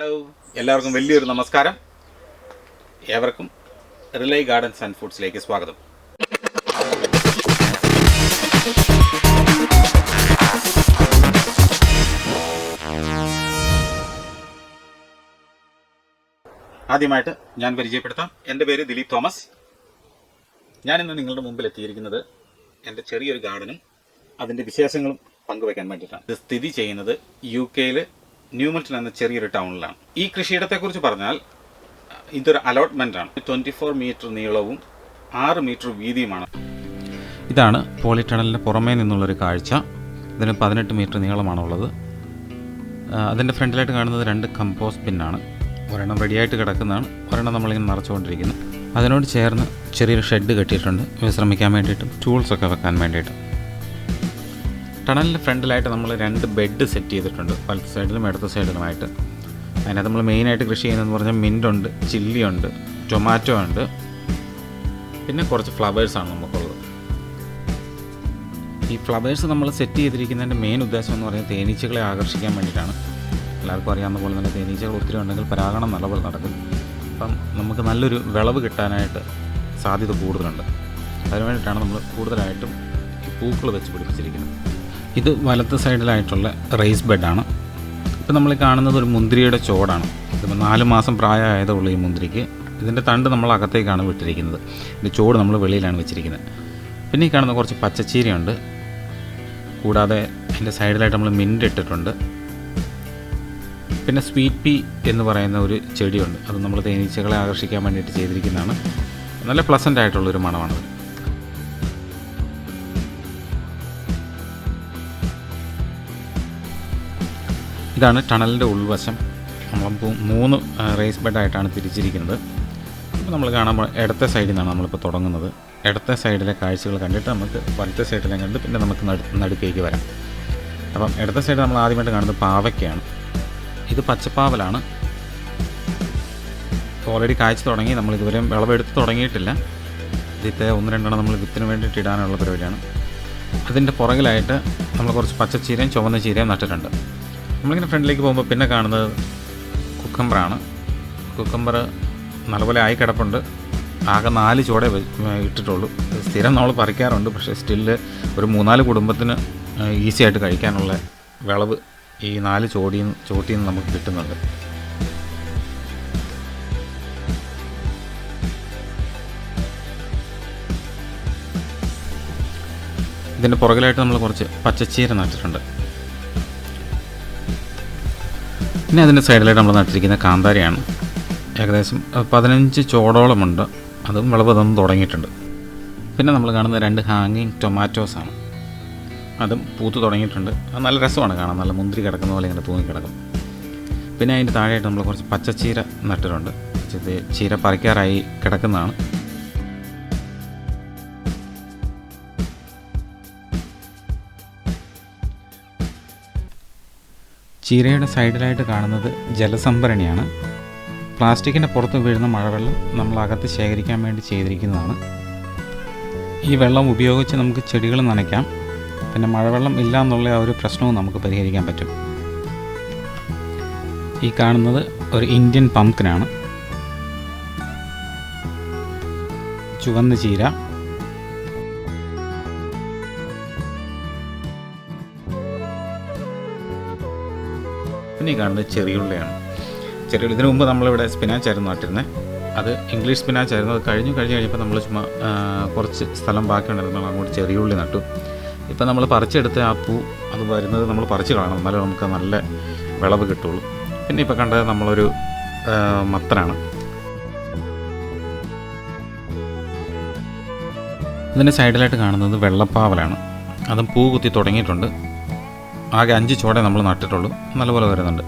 Hello, എല്ലാവർക്കും വലിയൊരു നമസ്കാരം. ഏവർക്കും റിലേ ഗാർഡൻസ് ആൻഡ് ഫുഡ്സിലേക്ക് സ്വാഗതം. ആദ്യമായിട്ട് ഞാൻ പരിചയപ്പെടുത്താം. എൻ്റെ പേര് ദിലീപ് തോമസ്. ഞാനിന്ന് നിങ്ങളുടെ മുമ്പിൽ എത്തിയിരിക്കുന്നത് എൻ്റെ ചെറിയൊരു ഗാർഡനും അതിൻ്റെ വിശേഷങ്ങളും പങ്കുവയ്ക്കാൻ വേണ്ടിയിട്ടാണ്. ഇത് സ്ഥിതി ചെയ്യുന്നത് UK ന്യൂമൽട്ടൺ എന്ന ചെറിയൊരു ടൗണിലാണ്. ഈ കൃഷിയിടത്തെക്കുറിച്ച് പറഞ്ഞാൽ ഇതൊരു അലോട്ട്മെൻ്റ് ആണ്. 24 മീറ്റർ നീളവും 6 മീറ്റർ വീതിയുമാണ്. ഇതാണ് പോളിടണലിൻ്റെ പുറമേ നിന്നുള്ളൊരു കാഴ്ച. ഇതിന് 18 മീറ്റർ നീളമാണുള്ളത്. അതിൻ്റെ ഫ്രണ്ടിലായിട്ട് കാണുന്നത് 2 കമ്പോസ്റ്റ് ബിന്നാണ്. ഒരെണ്ണം റെഡിയായിട്ട് കിടക്കുന്നതാണ്, ഒരെണ്ണം നമ്മളിങ്ങനെ നിറച്ചുകൊണ്ടിരിക്കുന്നു. അതിനോട് ചേർന്ന് ചെറിയൊരു ഷെഡ് കെട്ടിയിട്ടുണ്ട്, വിശ്രമിക്കാൻ വേണ്ടിയിട്ടും ടൂൾസൊക്കെ വെക്കാൻ വേണ്ടിയിട്ടും. ടണലിൻ്റെ ഫ്രണ്ടിലായിട്ട് നമ്മൾ 2 ബെഡ് സെറ്റ് ചെയ്തിട്ടുണ്ട്, വലത്ത് സൈഡിലും ഇടത്ത് സൈഡിലുമായിട്ട്. അതിനകത്ത് നമ്മൾ മെയിനായിട്ട് കൃഷി ചെയ്യുന്നതെന്ന് പറഞ്ഞാൽ മിൻ്റുണ്ട്, ചില്ലി ഉണ്ട്, ടൊമാറ്റോ ഉണ്ട്, പിന്നെ കുറച്ച് ഫ്ലവേഴ്സാണ് നമുക്കുള്ളത്. ഈ ഫ്ലവേഴ്സ് നമ്മൾ സെറ്റ് ചെയ്തിരിക്കുന്നതിൻ്റെ മെയിൻ ഉദ്ദേശം എന്ന് പറയുന്നത് തേനീച്ചകളെ ആകർഷിക്കാൻ വേണ്ടിയിട്ടാണ്. എല്ലാവർക്കും അറിയാവുന്ന പോലെ തന്നെ തേനീച്ചകൾ ഒത്തിരി ഉണ്ടെങ്കിൽ പരാഗണം നല്ലപോലെ നടക്കും. അപ്പം നമുക്ക് നല്ലൊരു വിളവ് കിട്ടാനായിട്ട് സാധ്യത കൂടുതലുണ്ട്. അതിനു വേണ്ടിയിട്ടാണ് നമ്മൾ കൂടുതലായിട്ടും ഈ പൂക്കൾ വെച്ച് പിടിപ്പിച്ചിരിക്കുന്നത്. ഇത് വലത്ത് സൈഡിലായിട്ടുള്ള റൈസ് ബെഡാണ്. ഇപ്പം നമ്മൾ കാണുന്നത് ഒരു മുന്തിരിയുടെ ചോടാണ്. ഇതിപ്പോൾ 4 മാസം പ്രായമായതേ ഉള്ളൂ ഈ മുന്തിരിക്ക്. ഇതിൻ്റെ തണ്ട് നമ്മൾ അകത്തേക്കാണ് വിട്ടിരിക്കുന്നത്, ഇതിൻ്റെ ചോട് നമ്മൾ വെളിയിലാണ് വെച്ചിരിക്കുന്നത്. പിന്നെ ഈ കാണുന്ന കുറച്ച് പച്ചച്ചീരയുണ്ട്, കൂടാതെ അതിൻ്റെ സൈഡിലായിട്ട് നമ്മൾ മിൻ്റ് ഇട്ടിട്ടുണ്ട്. പിന്നെ സ്വീറ്റ് പീ എന്ന് പറയുന്ന ഒരു ചെടിയുണ്ട്, അത് നമ്മൾ തേനീച്ചകളെ ആകർഷിക്കാൻ വേണ്ടിയിട്ട് ചെയ്തിരിക്കുന്നതാണ്. നല്ല പ്ലസൻ്റ് ആയിട്ടുള്ളൊരു മണമാണത്. ഇതാണ് ടണലിൻ്റെ ഉൾവശം. നമ്മൾ 3 റേസ് ബെഡായിട്ടാണ് തിരിച്ചിരിക്കുന്നത്. അപ്പോൾ നമ്മൾ കാണുമ്പോൾ ഇടത്തെ സൈഡിൽ നിന്നാണ് നമ്മളിപ്പോൾ തുടങ്ങുന്നത്. ഇടത്തെ സൈഡിലെ കാഴ്ചകൾ കണ്ടിട്ട് നമുക്ക് വലത്തെ സൈഡിലെ കണ്ട് പിന്നെ നമുക്ക് നടുക്കേക്ക് വരാം. അപ്പം ഇടത്തെ സൈഡ് നമ്മൾ ആദ്യമായിട്ട് കാണുന്നത് പാവയ്ക്കാണ്. ഇത് പച്ചപ്പാവലാണ്. ഓൾറെഡി കായ്ച്ച് തുടങ്ങി, നമ്മൾ ഇതുവരെയും വിളവെടുത്ത് തുടങ്ങിയിട്ടില്ല. ഇതിത്തെ 1-2 നമ്മൾ വിത്തിന് വേണ്ടിയിട്ട് ഇടാനുള്ള പരിപാടിയാണ്. അതിൻ്റെ പുറകിലായിട്ട് നമ്മൾ കുറച്ച് പച്ചച്ചീരയും ചുവന്ന ചീരയും നട്ടിട്ടുണ്ട്. നമ്മളിങ്ങനെ ഫ്രണ്ടിലേക്ക് പോകുമ്പോൾ പിന്നെ കാണുന്നത് കുക്കമ്പറാണ്. കുക്കമ്പർ നല്ലപോലെ ആയി കിടപ്പുണ്ട്. ആകെ 4 ചോടെ ഇട്ടിട്ടുള്ളൂ. സ്ഥിരം നമ്മൾ പറിക്കാറുണ്ട്, പക്ഷേ സ്റ്റില്ല് ഒരു 3-4 കുടുംബത്തിന് ഈസി ആയിട്ട് കഴിക്കാനുള്ള വിളവ് ഈ 4 ചോട്ടിൽ നിന്ന് നമുക്ക് കിട്ടുന്നുണ്ട്. ഇതിൻ്റെ പുറകിലായിട്ട് നമ്മൾ കുറച്ച് പച്ചച്ചീര നട്ടിട്ടുണ്ട്. പിന്നെ അതിൻ്റെ സൈഡിലായിട്ട് നമ്മൾ നട്ടിരിക്കുന്ന കാന്താരിയാണ്. ഏകദേശം 15 ചോടോളമുണ്ട്. അതും വിളവ് തന്ന് തുടങ്ങിയിട്ടുണ്ട്. പിന്നെ നമ്മൾ കാണുന്ന 2 ഹാങ്ങിങ് ടൊമാറ്റോസാണ്. അതും പൂത്ത് തുടങ്ങിയിട്ടുണ്ട്. അത് നല്ല രസമാണ് കാണാൻ, നല്ല മുന്തിരി കിടക്കുന്ന പോലെ ഇങ്ങനെ തൂങ്ങിക്കിടക്കും. പിന്നെ അതിൻ്റെ താഴെയായിട്ട് നമ്മൾ കുറച്ച് പച്ചച്ചീര നട്ടിട്ടുണ്ട്. ചീര പറിക്കാറായി കിടക്കുന്നതാണ്. ചീരയുടെ സൈഡിലായിട്ട് കാണുന്നത് ജലസംഭരണിയാണ്. പ്ലാസ്റ്റിക്കിൻ്റെ പുറത്ത് വീഴുന്ന മഴവെള്ളം നമ്മൾ അകത്ത് ശേഖരിക്കാൻ വേണ്ടി ചെയ്തിരിക്കുന്നതാണ്. ഈ വെള്ളം ഉപയോഗിച്ച് നമുക്ക് ചെടികൾ നനയ്ക്കാം. പിന്നെ മഴവെള്ളം ഇല്ല എന്നുള്ള ആ ഒരു പ്രശ്നവും നമുക്ക് പരിഹരിക്കാൻ പറ്റും. ഈ കാണുന്നത് ഒരു ഇന്ത്യൻ പംകിനാണ്. ചുവന്ന ചീര, പിന്നെ ഈ കാണുന്നത് ചെറിയുള്ളിയാണ്. ചെറിയുള്ളി ഇതിനു മുമ്പ് നമ്മളിവിടെ സ്പിനാച്ച് ആയിരുന്നു നട്ടിരുന്നത്. അത് ഇംഗ്ലീഷ് സ്പിനാച്ച് ആയിരുന്നു. അത് കഴിഞ്ഞപ്പോൾ നമ്മൾ ചുമ്മാ കുറച്ച് സ്ഥലം ബാക്കിയുണ്ടായിരുന്നു, നമ്മൾ അങ്ങോട്ട് ചെറിയുള്ളി നട്ടു. ഇപ്പം നമ്മൾ പറിച്ചെടുത്ത ആ പൂ അത് വരുന്നത് നമ്മൾ പറിച്ച് കളയണം, എന്നാലും നമുക്ക് നല്ല വിളവ് കിട്ടുള്ളൂ. പിന്നെ ഇപ്പോൾ കണ്ടത് നമ്മളൊരു മത്തനാണ്. ഇതിൻ്റെ സൈഡിലായിട്ട് കാണുന്നത് വെള്ളപ്പാവലാണ്. അതും പൂ കുത്തി തുടങ്ങിയിട്ടുണ്ട്. ആകെ 5 ചോടെ നമ്മൾ നട്ടിട്ടുള്ളൂ, നല്ലപോലെ വരുന്നുണ്ട്.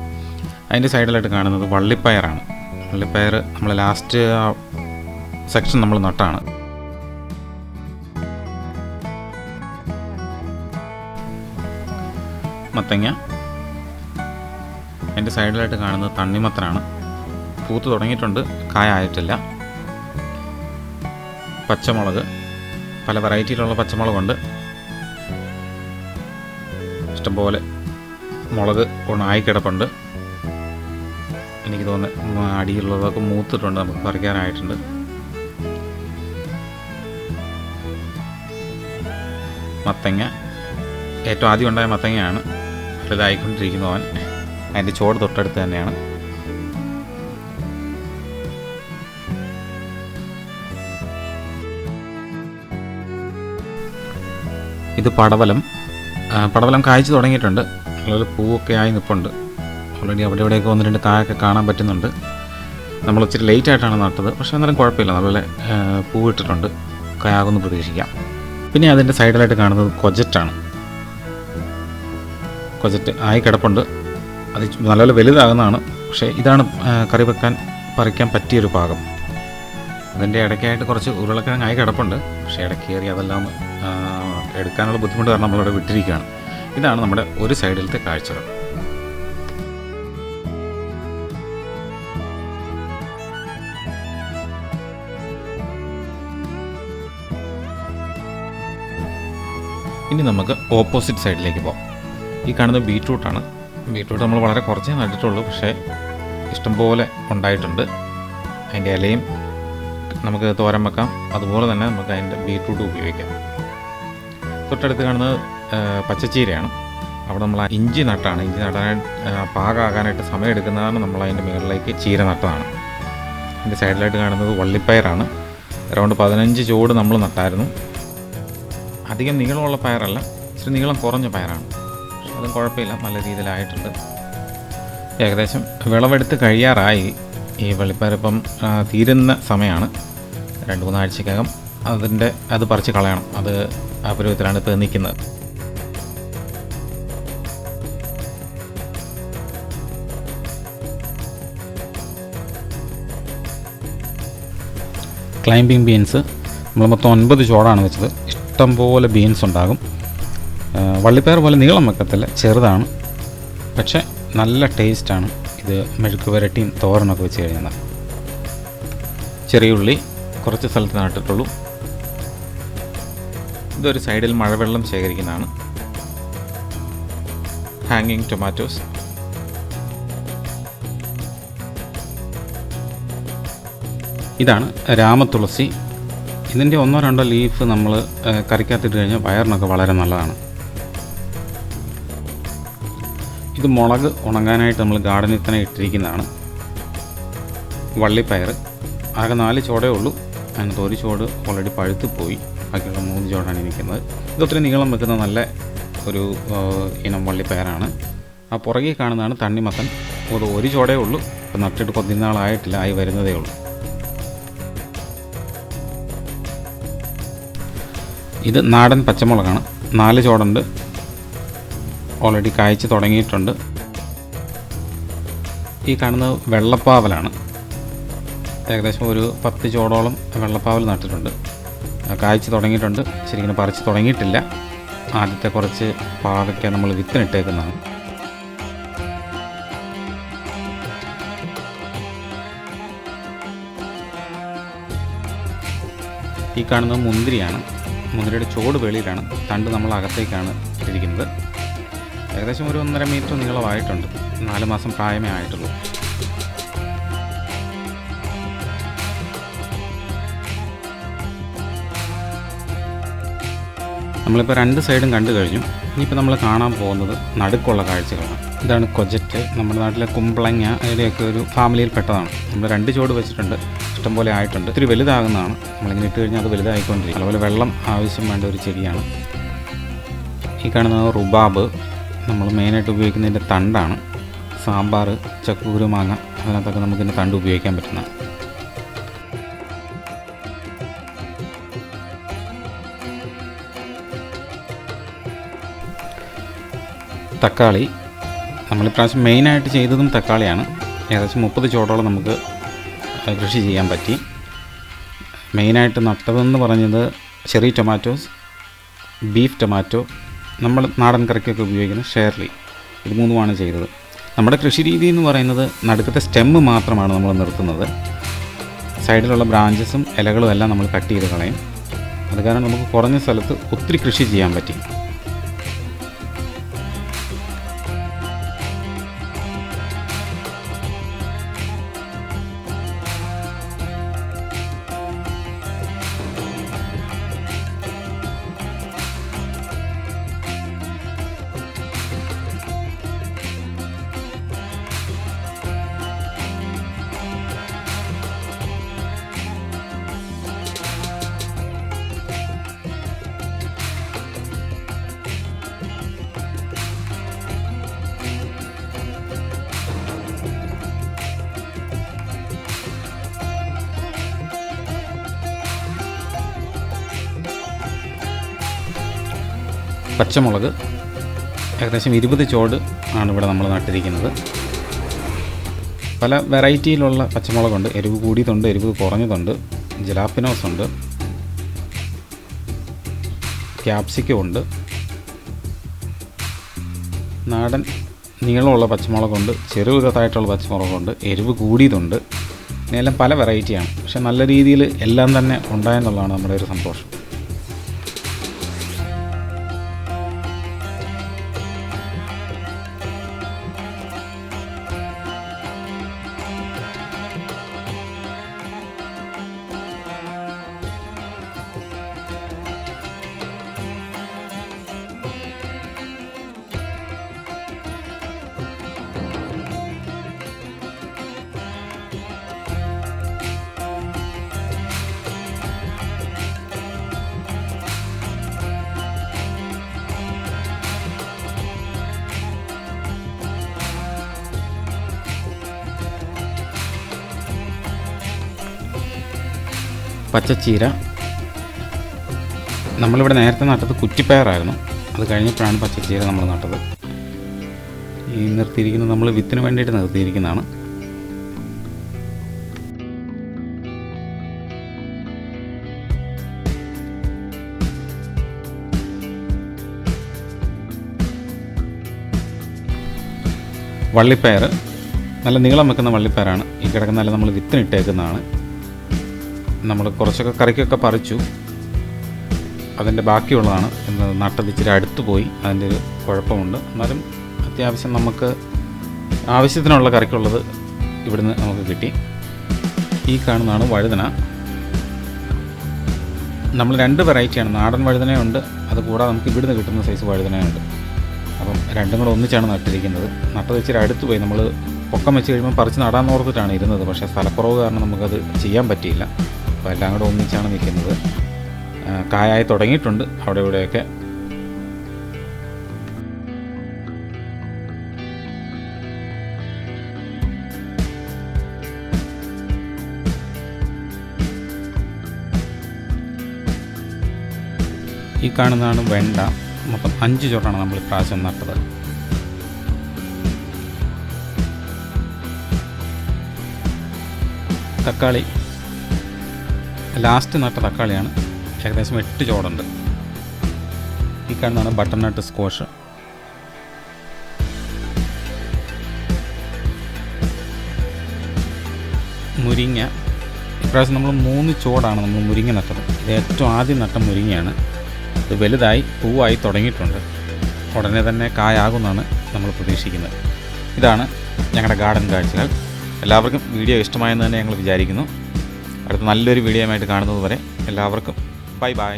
അതിൻ്റെ സൈഡിലായിട്ട് കാണുന്നത് വള്ളിപ്പയറാണ്. വള്ളിപ്പയർ നമ്മൾ ലാസ്റ്റ് സെക്ഷൻ നമ്മൾ നട്ടാണ്. മത്തങ്ങ. അതിൻ്റെ സൈഡിലായിട്ട് കാണുന്നത് തണ്ണിമത്തനാണ്. പൂത്ത് തുടങ്ങിയിട്ടുണ്ട്, കായ ആയിട്ടില്ല. പച്ചമുളക്, പല വെറൈറ്റിയിലുള്ള പച്ചമുളകുണ്ട്. ഇഷ്ടംപോലെ മുളക് ഒന്നായി കിടപ്പുണ്ട്. എനിക്ക് തോന്നുന്നു അടിയിലുള്ളതൊക്കെ മൂത്തിട്ടുണ്ട്, നമുക്ക് പറിക്കാനായിട്ടുണ്ട്. മത്തങ്ങ ഏറ്റവും ആദ്യം ഉണ്ടായ മത്തങ്ങയാണ്, വലുതായിക്കൊണ്ടിരിക്കുന്നവൻ. അതിൻ്റെ ചോട് തൊട്ടടുത്ത് തന്നെയാണ്. ഇത് പടവലം. പടവലം കായ്ച്ചു തുടങ്ങിയിട്ടുണ്ട്, നല്ലൊരു പൂവൊക്കെ ആയി നിൽപ്പുണ്ട്. ഓൾറെഡി അവിടെ ഇവിടെയൊക്കെ 1-2 കായൊക്കെ കാണാൻ പറ്റുന്നുണ്ട്. നമ്മൾ ഇച്ചിരി ലേറ്റായിട്ടാണ് നട്ടത്, പക്ഷേ എന്നാലും കുഴപ്പമില്ല, നല്ലപോലെ പൂവിട്ടിട്ടുണ്ട്, കായാകുമെന്ന് പ്രതീക്ഷിക്കാം. പിന്നെ അതിൻ്റെ സൈഡിലായിട്ട് കാണുന്നത് കൊജറ്റാണ്. കൊജറ്റ് ആയി കിടപ്പുണ്ട്, അത് നല്ലപോലെ വലുതാകുന്നതാണ്. പക്ഷേ ഇതാണ് കറി വെക്കാൻ പറിക്കാൻ പറ്റിയൊരു പാകം. അതിൻ്റെ ഇടയ്ക്കായിട്ട് കുറച്ച് ഉരുളക്കിഴങ്ങ് ആയി കിടപ്പുണ്ട്, പക്ഷേ ഇടയ്ക്ക് കയറി അതെല്ലാം എടുക്കാനുള്ള ബുദ്ധിമുട്ട് കാരണം നമ്മളിവിടെ വിട്ടിരിക്കുകയാണ്. ഇതാണ് നമ്മുടെ ഒരു സൈഡിലത്തെ കാഴ്ചകൾ. ഇനി നമുക്ക് ഓപ്പോസിറ്റ് സൈഡിലേക്ക് പോകാം. ഈ കാണുന്നത് ബീറ്റ്റൂട്ടാണ്. ബീറ്റ്റൂട്ട് നമ്മൾ വളരെ കുറച്ചേ നട്ടിട്ടുള്ളൂ, പക്ഷേ ഇഷ്ടംപോലെ ഉണ്ടായിട്ടുണ്ട്. അതിൻ്റെ ഇലയും നമുക്ക് തോരൻ വെക്കാം, അതുപോലെ തന്നെ നമുക്ക് അതിൻ്റെ ബീറ്റ്റൂട്ട് ഉപയോഗിക്കാം. തൊട്ടടുത്ത് കാണുന്നത് പച്ചച്ചീരയാണ്. അവിടെ നമ്മൾ ഇഞ്ചി നട്ടാണ്. ഇഞ്ചി നടാനായിട്ട് പാകമാകാനായിട്ട് സമയം എടുക്കുന്നതാണ് നമ്മൾ അതിൻ്റെ മുകളിലേക്ക് ചീര നട്ടതാണ്. അതിൻ്റെ സൈഡിലായിട്ട് കാണുന്നത് വള്ളിപ്പയറാണ്. അറൗണ്ട് 15 ചുവട് നമ്മൾ നട്ടായിരുന്നു. അധികം നീളമുള്ള പയറല്ല, ഇച്ചിരി നീളം കുറഞ്ഞ പയറാണ്. പക്ഷെ അതും കുഴപ്പമില്ല, നല്ല രീതിയിലായിട്ടുണ്ട്. ഏകദേശം വിളവെടുത്ത് കഴിയാറായി. ഈ വള്ളിപ്പയറിപ്പം തീരുന്ന സമയമാണ്. 2-3 ആഴ്ചക്കകം അത് പറിച്ച് കളയണം. അത് ആ പരുവത്തിലാണ് ഇപ്പോൾ നിൽക്കുന്നത്. ക്ലൈംബിംഗ് ബീൻസ് നമ്മൾ മൊത്തം 9 ചോടാണ് വെച്ചത്. ഇഷ്ടംപോലെ ബീൻസ് ഉണ്ടാകും. വള്ളിപ്പയർ പോലെ നീളം വെക്കത്തില്ല, ചെറുതാണ്, പക്ഷേ നല്ല ടേസ്റ്റാണ്. ഇത് മെഴുക്ക് വരട്ടിയും തോരനൊക്കെ വെച്ച് കഴിഞ്ഞാൽ. ചെറിയ ഉള്ളി കുറച്ച് സ്ഥലത്ത് നട്ടിട്ടുള്ളൂ. ഇതൊരു സൈഡിൽ മഴവെള്ളം ശേഖരിക്കുന്നതാണ്. ഹാങ്ങിങ് ടൊമാറ്റോസ്. ഇതാണ് രാമതുളസി. ഇതിൻ്റെ 1-2 ലീഫ് നമ്മൾ കറിക്കകത്തിട്ട് കഴിഞ്ഞാൽ വയറിനൊക്കെ വളരെ നല്ലതാണ്. ഇത് മുളക് ഉണങ്ങാനായിട്ട് നമ്മൾ ഗാർഡനിൽ തന്നെ ഇട്ടിരിക്കുന്നതാണ്. വള്ളിപ്പയർ ആകെ 4 ചോടേ ഉള്ളൂ. അതിനകത്ത് 1 ചോട് ഓൾറെഡി പഴുത്ത് പോയി, ബാക്കിയുള്ള 3 ചോടാണ് ഇരിക്കുന്നത്. ഇതൊത്തിരി നീളം വെക്കുന്ന നല്ല ഒരു ഇനം വള്ളിപ്പയറാണ്. ആ പുറകെ കാണുന്നതാണ് തണ്ണിമത്തൻ. അത് 1 ചോടേ ഉള്ളൂ, ഇപ്പം നട്ടിട്ട് 10 നാളായിട്ടില്ല, ആയി വരുന്നതേ ഉള്ളൂ. ഇത് നാടൻ പച്ചമുളകാണ്. 4 ചോടുണ്ട്, ഓൾറെഡി കായ്ച്ച് തുടങ്ങിയിട്ടുണ്ട്. ഈ കാണുന്നത് വെള്ളപ്പാവലാണ്. ഏകദേശം ഒരു 10 ചോടോളം വെള്ളപ്പാവൽ നട്ടിട്ടുണ്ട്, കായ്ച്ച് തുടങ്ങിയിട്ടുണ്ട്. ശരിക്കും പറിച്ച് തുടങ്ങിയിട്ടില്ല. ആദ്യത്തെ കുറച്ച് പാവയ്ക്ക നമ്മൾ വിത്തിനിട്ടേക്കുന്നതാണ്. ഈ കാണുന്നത് മുന്തിരിയാണ്. മുന്തിരിയുടെ ചോട് വെളിയിലാണ്, തണ്ട് നമ്മൾ അകത്തേക്കാണ് ഇട്ടിരിക്കുന്നത്. ഏകദേശം ഒരു 1.5 മീറ്റർ നീളമായിട്ടുണ്ട്. 4 മാസം പ്രായമേ ആയിട്ടുള്ളൂ. നമ്മളിപ്പോൾ 2 സൈഡും കണ്ടു കഴിഞ്ഞു. ഇനിയിപ്പോൾ നമ്മൾ കാണാൻ പോകുന്നത് നടുക്കുള്ള കാഴ്ചകളാണ്. ഇതാണ് കൊജറ്റ്. നമ്മുടെ നാട്ടിലെ കുമ്പളങ്ങ അതിൻ്റെയൊക്കെ ഒരു ഫാമിലിയിൽ പെട്ടതാണ്. നമ്മൾ 2 ചോട് വെച്ചിട്ടുണ്ട്, ഇഷ്ടംപോലെ ആയിട്ടുണ്ട്. ഒത്തിരി വലുതാകുന്നതാണ്. നമ്മളിങ്ങനെ ഇട്ട് കഴിഞ്ഞാൽ അത് വലുതായിക്കൊണ്ടിരിക്കും. അതുപോലെ വെള്ളം ആവശ്യം വേണ്ട ഒരു ചെടിയാണ്. ഈ കാണുന്നത് റുബാബ്. നമ്മൾ മെയിനായിട്ട് ഉപയോഗിക്കുന്നതിൻ്റെ തണ്ടാണ്. സാമ്പാർ, ചക്കൂര്, മാങ്ങ അതിനകത്തൊക്കെ നമുക്കിതിൻ്റെ തണ്ട് ഉപയോഗിക്കാൻ പറ്റുന്നതാണ്. തക്കാളി നമ്മളിപ്രാവശ്യം മെയിനായിട്ട് ചെയ്തതും തക്കാളിയാണ്. ഏകദേശം 30 ചോടോളം നമുക്ക് കൃഷി ചെയ്യാൻ പറ്റി. മെയിനായിട്ട് നട്ടതെന്ന് പറഞ്ഞത് ചെറി ടൊമാറ്റോസ്, ബീഫ് ടൊമാറ്റോ, നമ്മൾ നാടൻ കറിക്കൊക്കെ ഉപയോഗിക്കുന്ന ഷെർലി, ഇത് 3ഉമാണ് ചെയ്തത്. നമ്മുടെ കൃഷി രീതി എന്ന് പറയുന്നത് നടുക്കത്തെ സ്റ്റെമ്മ് മാത്രമാണ് നമ്മൾ നിർത്തുന്നത്. സൈഡിലുള്ള ബ്രാഞ്ചസും ഇലകളും എല്ലാം നമ്മൾ കട്ട് ചെയ്ത് കളയും. അത് കാരണം നമുക്ക് കുറഞ്ഞ സ്ഥലത്ത് ഒത്തിരി കൃഷി ചെയ്യാൻ പറ്റി. പച്ചമുളക് ഏകദേശം 20 ചോട് ആണ് ഇവിടെ നമ്മൾ നട്ടിരിക്കുന്നത്. പല വെറൈറ്റിയിലുള്ള പച്ചമുളകുണ്ട്. എരിവ് കൂടിയതുണ്ട്, എരിവ് കുറഞ്ഞതുണ്ട്, ജലാപ്പിനോസ് ഉണ്ട്, ക്യാപ്സിക്കം ഉണ്ട്, നാടൻ നീളമുള്ള പച്ചമുളകുണ്ട്, ചെറുതായിട്ടുള്ള പച്ചമുളകുണ്ട്, എരിവ് കൂടിയതുണ്ട്. ഇങ്ങനെയെല്ലാം പല വെറൈറ്റിയാണ്. പക്ഷെ നല്ല രീതിയിൽ എല്ലാം തന്നെ ഉണ്ടായെന്നുള്ളതാണ് നമ്മുടെ ഒരു സന്തോഷം. പച്ച ചീര നമ്മളിവിടെ നേരത്തെ നട്ടത് കുറ്റിപ്പയറായിരുന്നു. അത് കഴിഞ്ഞപ്പോഴാണ് പച്ച ചീര നമ്മൾ നട്ടത്. ഈ നിർത്തിയിരിക്കുന്നത് നമ്മൾ വിത്തിന് വേണ്ടിയിട്ട് നിർത്തിയിരിക്കുന്നതാണ്. വള്ളിപ്പയർ നല്ല നീളം വെക്കുന്ന വള്ളിപ്പയറാണ്. ഈ കിടക്കുന്ന നമ്മൾ വിത്തിനിട്ടേക്കുന്നതാണ്. നമ്മൾ കുറച്ചൊക്കെ കറിക്കൊക്കെ പറിച്ചു. അതിൻ്റെ ബാക്കിയുള്ളതാണ് നട്ടത്. ഇച്ചിരി അടുത്ത് പോയി, അതിൻ്റെ ഒരു കുഴപ്പമുണ്ട്. എന്നാലും അത്യാവശ്യം നമുക്ക് ആവശ്യത്തിനുള്ള കറിക്കുള്ളത് ഇവിടുന്ന് നമുക്ക് കിട്ടി. ഈ കാണുന്നതാണ് വഴുതന. നമ്മൾ 2 വെറൈറ്റിയാണ്. നാടൻ വഴുതനയുണ്ട്, അതുകൂടാതെ നമുക്ക് ഇവിടുന്ന് കിട്ടുന്ന സൈസ് വഴുതനയുണ്ട്. അപ്പം രണ്ടും കൂടെ ഒന്നിച്ചാണ് നട്ടിരിക്കുന്നത്. നട്ടത് ഇച്ചിരി അടുത്ത് പോയി. നമ്മൾ പൊക്കം വെച്ച് കഴിയുമ്പോൾ പറിച്ച് നടാൻ ഓർത്തിട്ടാണ് ഇരുന്നത്. പക്ഷേ സ്ഥലക്കുറവ് കാരണം നമുക്കത് ചെയ്യാൻ പറ്റിയില്ല. അപ്പോൾ എല്ലാം കൂടെ ഒന്നിച്ചാണ് നിൽക്കുന്നത്. കായായി തുടങ്ങിയിട്ടുണ്ട് അവിടെ ഇവിടെയൊക്കെ. ഈ കാണുന്നതാണ് വെണ്ട. മൊത്തം 5 ചോട്ടാണ് നമ്മൾ ഇപ്രാവശ്യം നട്ടത്. തക്കാളി ലാസ്റ്റ് നട്ട തക്കാളിയാണ്. ഏകദേശം 8 ചോടുണ്ട്. ഈ കാണുന്നതാണ് ബട്ടർനട്ട് സ്ക്വാഷ്. മുരിങ്ങ ഇപ്രാവശ്യം നമ്മൾ 3 ചോടാണ് നമ്മൾ മുരിങ്ങ നട്ടത്. ഇത് ഏറ്റവും ആദ്യം നട്ട മുരിങ്ങയാണ്. ഇത് വലുതായി പൂവായി തുടങ്ങിയിട്ടുണ്ട്. ഉടനെ തന്നെ കായാകുമെന്നാണ് നമ്മൾ പ്രതീക്ഷിക്കുന്നത്. ഇതാണ് ഞങ്ങളുടെ ഗാർഡൻ കാഴ്ചകൾ. എല്ലാവർക്കും വീഡിയോ ഇഷ്ടമായെന്ന് തന്നെ ഞങ്ങൾ വിചാരിക്കുന്നു. അടുത്ത നല്ലൊരു വീഡിയോയുമായിട്ട് കാണുന്നത് വരെ എല്ലാവർക്കും ബൈ ബൈ.